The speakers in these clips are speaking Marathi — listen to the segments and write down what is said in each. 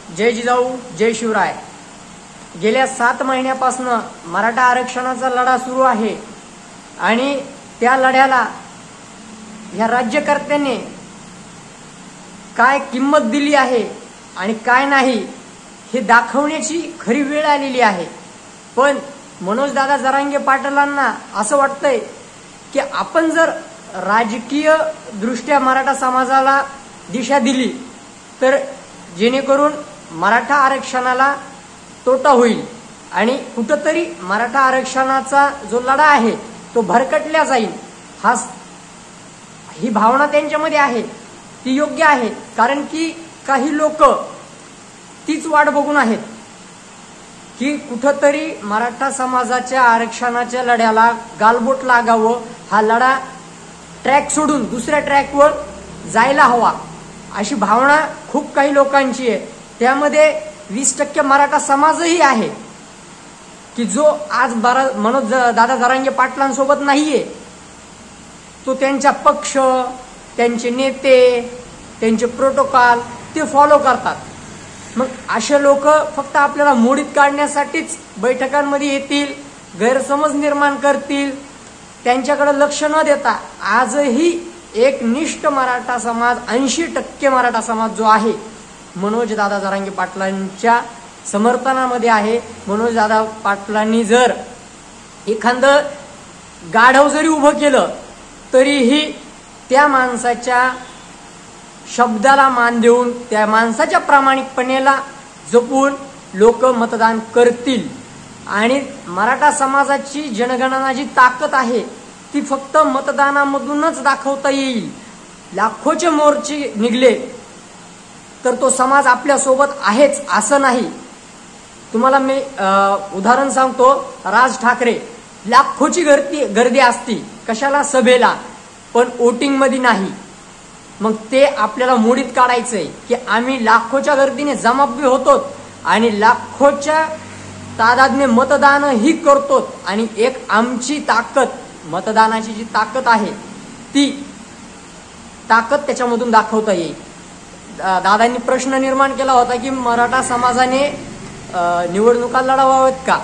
जय जिजाऊ जय शिवराय। गेल्या 7 महिन्यापासून मराठा आरक्षणाचा लढा सुरू आहे आणि त्या लढ्याला या राज्यकर्त्यांनी काय किंमत दिली आहे आणि काय नाही हे दाखवण्याची खरी वेळ आलेली आहे। पण मनोजदादा जरांगे पाटलांना असं वाटतंय की आपण जर राजकीय दृष्ट्या मराठा समाजाला दिशा दिली तर जेणेकरून मराठा आरक्षणाला तोटा होईल आणि कुठेतरी मराठा आरक्षणाचा जो लढा आहे तो भरकटला जाईल। ही भावना त्यांच्यामध्ये आहे, ती योग्य आहे, कारण की काही लोक तीच वाट बघून आहेत की कुठेतरी मराठा समाजाच्या आरक्षणाच्या लढ्याला गालबोट लागावं, हा लढा ट्रॅक सोडून दुसऱ्या ट्रॅकवर जायला हवा अशी भावना खूप काही लोकांची आहे। त्यामध्ये 20% मराठा समाजही आहे की जो आज मनोज दादा जरांगे पाटलांसोबत नाहीये। तो त्यांचा पक्ष, त्यांचे नेते, त्यांचे प्रोटोकॉल ते फॉलो करतात। मग असे लोक फक्त आपल्याला मोडीत काढण्यासाठीच बैठकांमध्ये येतील, गैरसमज निर्माण करतील, त्यांच्याकडे लक्ष न देता आजही एक निष्ठ मराठा समाज 80% मराठा समाज जो आहे मनोजदादा जरांगे पाटलांच्या समर्थनामध्ये आहे। मनोजदादा पाटलांनी जर एखादं गाढव जरी उभं केलं तरीही त्या माणसाच्या शब्दाला मान देऊन त्या माणसाच्या प्रामाणिकपणेला जपून लोक मतदान करतील। आणि मराठा समाजाची जनगणना जी ताकद आहे ती फक्त मतदानामधूनच दाखवता येईल। लाखोचे मोर्चे निघले तर तो समाज आपल्या सोबत आहेच असं नाही। तुम्हाला मी उदाहरण सांगतो, राज ठाकरे लाखोची गर्दी असती कशाला, सभेला, पण वोटिंग मध्ये नाही। मग ते आपल्याला मोडीत काढायचंय की आम्ही लाखोच्या गर्दीने जमाबी होतो आणि लाखोच्या तादादने मतदानही करतो आणि एक आमची ताकद, मतदानाची जी ताकद आहे ती ताकद त्याच्यामधून दाखवता येईल। दादांनी प्रश्न निर्माण केला होता की मराठा समाजाने निवडणुका लढवाव्यात का?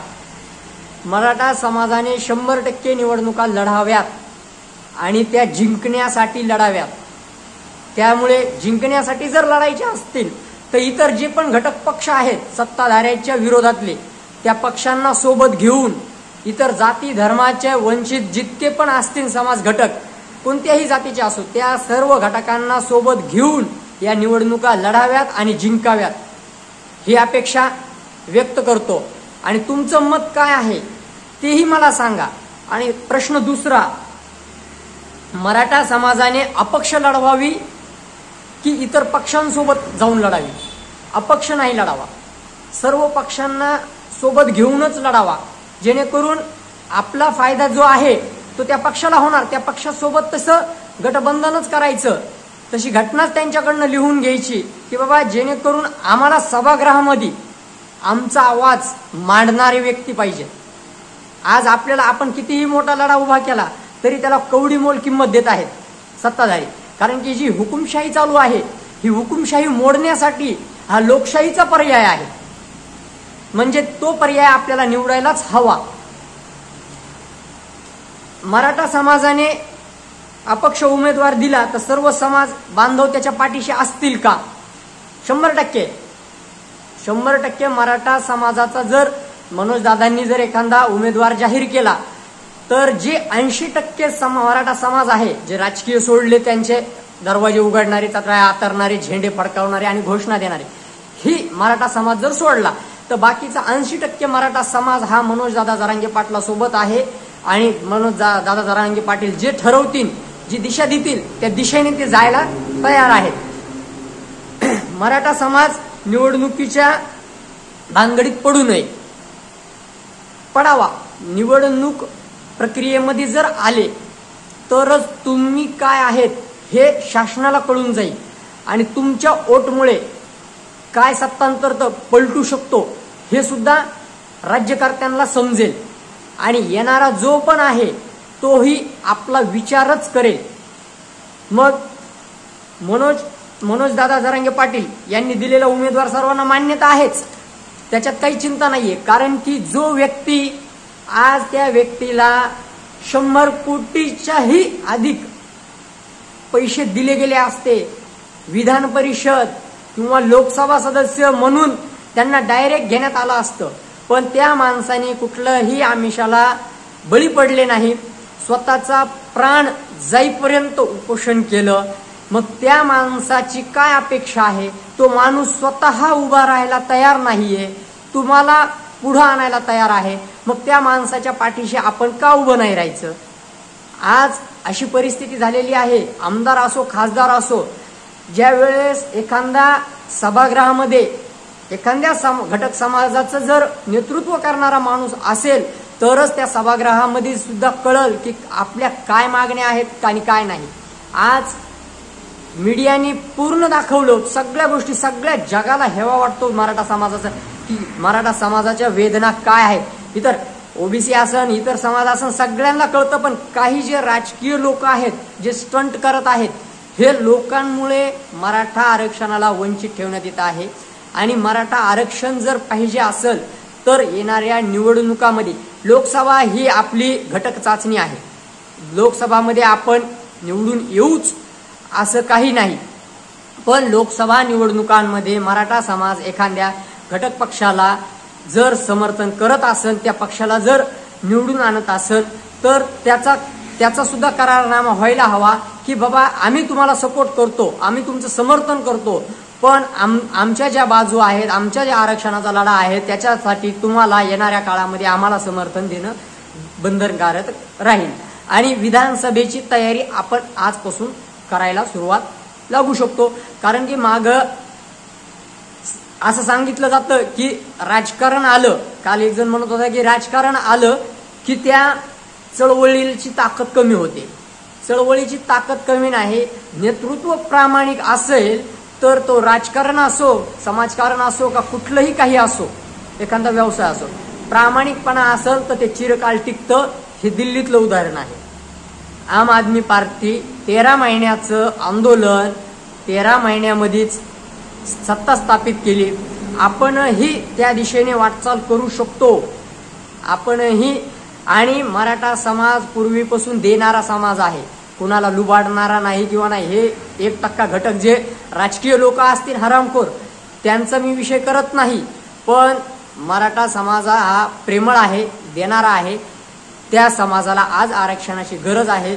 मराठा समाजाने 100% निवडणुका लढाव्यात आणि त्या जिंकण्यासाठी लढाव्यात। त्यामुळे जिंकण्यासाठी जर लढायचे असतील तर इतर जे पण घटक पक्ष आहेत सत्ताधाऱ्यांच्या विरोधातले त्या पक्षांना सोबत घेऊन, इतर जाती धर्माचे वंचित जितके पण असतील समाज घटक, कोणत्याही जातीचे असो, त्या सर्व घटकांना सोबत घेऊन या निवडणुका लढाव्यात आणि जिंकाव्यात ही अपेक्षा व्यक्त करतो। आणि तुमचं मत काय आहे तेही मला सांगा। आणि प्रश्न दुसरा, मराठा समाजाने अपक्ष लढवावी की इतर पक्षांसोबत जाऊन लढावी? अपक्ष नाही लढावा, सर्व पक्षांना सोबत घेऊनच लढावा, जेणेकरून आपला फायदा जो आहे तो त्या पक्षाला होणार। त्या पक्षासोबत तसं गठबंधनच करायचं, तशी घटनाच त्यांच्याकडनं लिहून घ्यायची की बाबा जेणेकरून आम्हाला सभागृहामध्ये आमचा आवाज मांडणारे व्यक्ती पाहिजे। आज आपल्याला आपण कितीही मोठा लढा उभा केला तरी त्याला कवडी मोल किंमत देत आहेत सत्ताधारी, कारण की जी हुकुमशाही चालू आहे ही हुकुमशाही मोडण्यासाठी हा लोकशाहीचा पर्याय आहे, म्हणजे तो पर्याय आपल्याला निवडायलाच हवा। मराठा समाजाने अपक्ष उमेदवार दिला तर सर्व समाज बांधव त्याच्या पाठीशी असतील का? 100% मराठा समाजाचा जर मनोजदादांनी जर एखादा उमेदवार जाहीर केला तर जे 80% मराठा समाज आहे, जे राजकीय सोडले त्यांचे दरवाजे उघडणारे, तक्रार आतरणारे, झेंडे फडकावणारे आणि घोषणा देणारे, ही मराठा समाज जर सोडला तर बाकीचा 80% मराठा समाज हा मनोजदादा जरांगे पाटला सोबत आहे। आणि मनोजदादा जरांगे पाटील जे ठरवतील, जी दिशा देतील त्या दिशेने ते जायला तयार आहेत। मराठा समाज निवडणुकीच्या भानगडीत पडू नये, पडावा। निवडणूक प्रक्रियेमध्ये जर आले तरच तुम्ही काय आहेत हे शासनाला कळून जाईल आणि तुमच्या वोटमुळे काय सत्तांतर पलटू शकतो हे सुद्धा राज्यकर्त्यांना समजेल। आणि येणारा जो पण आहे तोही आपला विचारच करेल। मग मनोज मनोजदादा जरांगे पाटील यांनी दिलेला उमेदवार सर्वांना मान्यता आहेच, त्याच्यात काही चिंता नाहीये. कारण की जो व्यक्ती आज त्या व्यक्तीला 100 कोटीच्याही अधिक पैसे दिले गेले असते, विधान परिषद किंवा लोकसभा सदस्य म्हणून त्यांना डायरेक्ट घेण्यात आलं असतं, पण त्या माणसाने कुठलंही आमिषाला बळी पडले नाही, स्वतःचा प्राण जाईपर्यंत उपोषण केलं. मग त्या माणसाची काय अपेक्षा आहे? तो माणूस स्वतः उभा राहायला तयार नाहीये, तुम्हाला पुढे आणायला तयार आहे. मग त्या माणसाच्या पाठीशी आपण का उभं नाही राहायचं? आज अशी परिस्थिती झालेली आहे, आमदार असो खासदार असो, ज्या वेळेस एखाद्या सभागृहामध्ये एखाद्या घटक समाजाचं जर नेतृत्व करणारा माणूस असेल तरच त्या सभागृहामध्ये सुद्धा कळल की आपल्या काय मागण्या आहेत आणि काय नाही. आज मीडियाने पूर्ण दाखवलं सगळ्या गोष्टी, सगळ्या जगाला हेवा वाटतो मराठा समाजाचा, की मराठा समाजाच्या वेदना काय आहेत. इतर ओबीसी असन, इतर समाज असन, सगळ्यांना कळतं, पण काही जे राजकीय लोक आहेत, जे स्टंट करत आहेत, हे लोकांमुळे मराठा आरक्षणाला वंचित ठेवण्यात येत आहे. आणि मराठा आरक्षण जर पाहिजे असेल तर येणाऱ्या निवडणुकामध्ये, लोकसभा ही आपली घटक चाचणी आहे, लोकसभामध्ये आपण निवडून येऊच असं काही नाही, पण लोकसभा निवडणुकांमध्ये मराठा समाज एखाद्या घटक पक्षाला जर समर्थन करत असेल, त्या पक्षाला जर निवडून आणत असेल तर त्याचा सुद्धा करारनामा व्हायला हवा की बाबा आम्ही तुम्हाला सपोर्ट करतो, आम्ही तुमचं समर्थन करतो, पण आमच्या ज्या बाजू आहेत, आमच्या ज्या आरक्षणाचा लढा आहे, त्याच्यासाठी तुम्हाला येणाऱ्या काळामध्ये आम्हाला समर्थन देणं बंधनकारक राहील. आणि विधानसभेची तयारी आपण आजपासून करायला सुरुवात लागू शकतो. कारण की माग असं सांगितलं जातं की राजकारण आलं, काल एक जण म्हणत होता की राजकारण आलं की त्या चळवळीची ताकद कमी होते. चळवळीची ताकद कमी नाही, नेतृत्व प्रामाणिक असेल तर तो राजकारण असो, समाजकारण असो का कुठलंही काही असो, एखादा व्यवसाय असो, प्रामाणिकपणा असेल तर ते चिरकाल टिकतं. हे दिल्लीतलं उदाहरण आहे. आम आदमी पार्टी 13 महिन्याचं आंदोलन, 13 महिन्यामध्येच सत्ता स्थापित केली. आपणही त्या दिशेने वाटचाल करू शकतो, आपणही. आणि मराठा समाज पूर्वीपासून देणारा समाज आहे, कुणाला लुबाडणारा नाही किंवा नाही. हे 1% घटक जे राजकीय लोक असतील हरामखोर, त्यांचा मी विषय करत नाही, पण मराठा समाज हा प्रेमळ आहे, देणारा आहे. त्या समाजाला आज आरक्षणाची गरज आहे.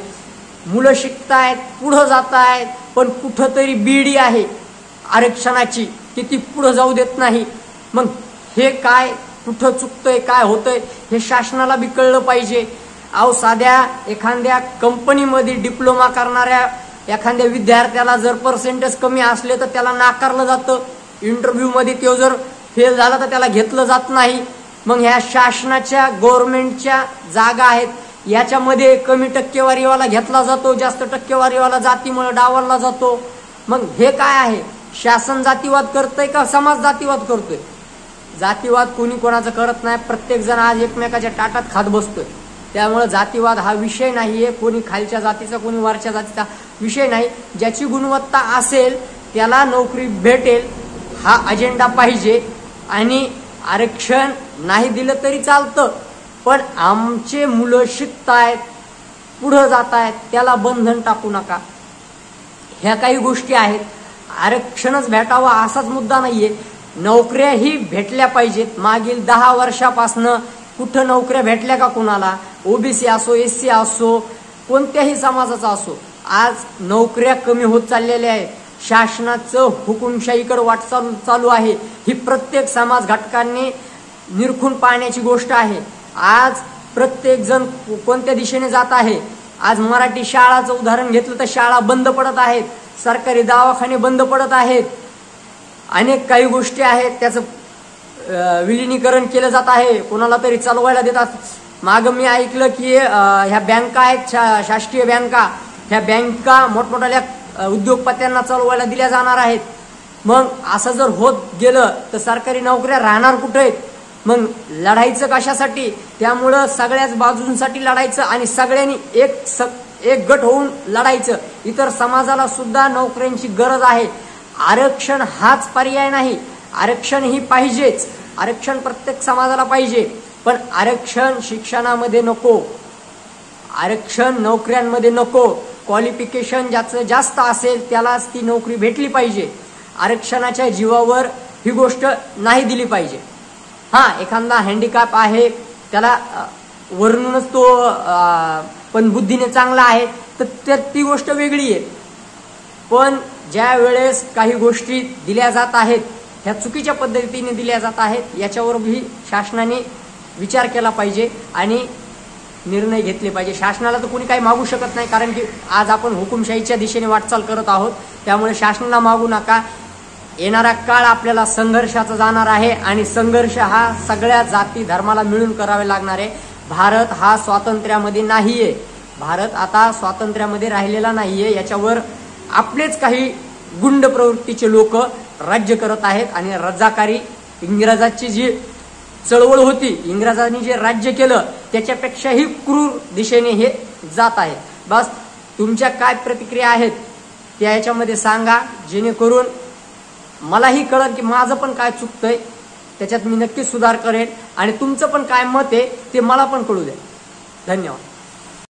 मुलं शिकतायत, पुढे जात आहेत, पण कुठंतरी बीडी आहे आरक्षणाची की ती पुढे जाऊ देत नाही. मग हे काय, कुठं चुकतंय, काय होतंय हे शासनाला बी कळलं पाहिजे. अहो साध्या एखाद्या कंपनीमध्ये डिप्लोमा करणाऱ्या एखाद्या विद्यार्थ्याला जर पर्सेंटेज कमी असले तर त्याला नाकारलं जातं. इंटरव्ह्यू मध्ये तो जर फेल झाला तर त्याला घेतलं जात नाही. मग ह्या शासनाच्या गव्हर्नमेंटच्या जागा आहेत, याच्यामध्ये कमी टक्केवारीवाला घेतला जातो, जास्त टक्केवारीवाला जातीमुळे डावलला जातो. मग हे काय आहे? शासन जातीवाद करतंय का समाज जातीवाद करतोय? जातीवाद कोणी कोणाचं करत नाही, प्रत्येक जण आज एकमेकाच्या ताटात खात बसतोय. त्यामुळे जातीवाद हा विषय नाहीये, कोणी खालच्या जातीचा कोणी वरच्या जातीचा विषय नाही. ज्याची गुणवत्ता असेल त्याला नोकरी भेटेल हा अजेंडा पाहिजे. आणि आरक्षण नाही दिलं तरी चालतं, पण आमचे मुलं शिकतायत, पुढे जात आहेत, त्याला बंधन टाकू नका. ह्या काही गोष्टी आहेत. आरक्षणच भेटावं असाच मुद्दा नाहीये, नोकऱ्याही भेटल्या पाहिजेत. मागील 10 वर्षापासून कुठं नोकऱ्या भेटल्या का कुणाला? ओबीसी असो, एससी असो, कोणत्याही समाजाचा असो, आज नोकऱ्या कमी होत चाललेल्या आहेत. शासनाचं हुकुमशाहीकडे वाटचाल चालू आहे. ही प्रत्येक समाज घटकांनी निरखून पाहण्याची गोष्ट आहे. आज प्रत्येक जण कोणत्या दिशेने जात आहे. आज मराठी शाळाचं उदाहरण घेतलं तर शाळा बंद पडत आहेत, सरकारी दवाखाने बंद पडत आहेत, अनेक काही गोष्टी आहेत त्याचं विलिनीकरण केलं जात आहे, कोणाला तरी चालवायला देतात. मागं मी ऐकलं की ह्या बँका आहेत, शासकीय बँका, ह्या बँका मोठमोठ्या उद्योगपत्यांना चालवायला दिल्या जाणार आहेत. मग असं जर होत गेलं तर सरकारी नोकऱ्या राहणार कुठे आहेत? मग लढायचं कशासाठी? त्यामुळं सगळ्याच बाजूंसाठी लढायचं आणि सगळ्यांनी एक गट होऊन लढायचं. इतर समाजाला सुद्धा नोकऱ्यांची गरज आहे. आरक्षण हाच पर्याय नाही, आरक्षण ही पाहिजेच, आरक्षण प्रत्येक समाजाला पाहिजे, पण आरक्षण शिक्षणामध्ये नको, आरक्षण नोकऱ्यांमध्ये नको, क्वालिफिकेशन ज्याचं जास्त असेल त्यालाच ती नोकरी भेटली पाहिजे, आरक्षणाच्या जीवावर ही गोष्ट नाही दिली पाहिजे। हां, एखादा हँडिकॅप आहे त्याला वरूनच तो पण बुद्धीने चांगला आहे तर ती गोष्ट वेगळी आहे, पण ज्या वेळेस काही गोष्टी दिल्या जात आहेत ह्या चुकीच्या पद्धतीने दिल्या जात आहेत याच्यावरही शासनाने विचार केला पाहिजे आणि निर्णय घेतले पाहिजे। शासनाला तर कोणी काही मागू शकत नाही, कारण की आज आपण हुकुमशाहीच्या दिशेने वाटचाल करत आहोत, त्यामुळे शासनाला मागू नका। येणारा काळ आपल्याला संघर्षाचा जाणार आहे आणि संघर्ष हा सगळ्या जाती धर्माला मिळून करावे लागणार आहे। भारत हा स्वातंत्र्यामध्ये नाहीये, भारत आता स्वातंत्र्यामध्ये राहिलेला नाहीये, याच्यावर आपलेच काही गुंड प्रवृत्तीचे लोक राज्य करत आहेत आणि रजाकारी इंग्रजाची जी चळवळ होती, इंग्रजांनी जे राज्य केलं त्याच्यापेक्षाही क्रूर दिशेने हे जात आहे। बस तुमच्या काय प्रतिक्रिया आहेत त्या याच्यामध्ये सांगा, जेणेकरून मलाही कळेल की माझं पण काय चुकतंय, त्याच्यात मी नक्कीच सुधार करेन आणि तुमचं पण काय मत आहे ते मला पण कळू द्या। धन्यवाद।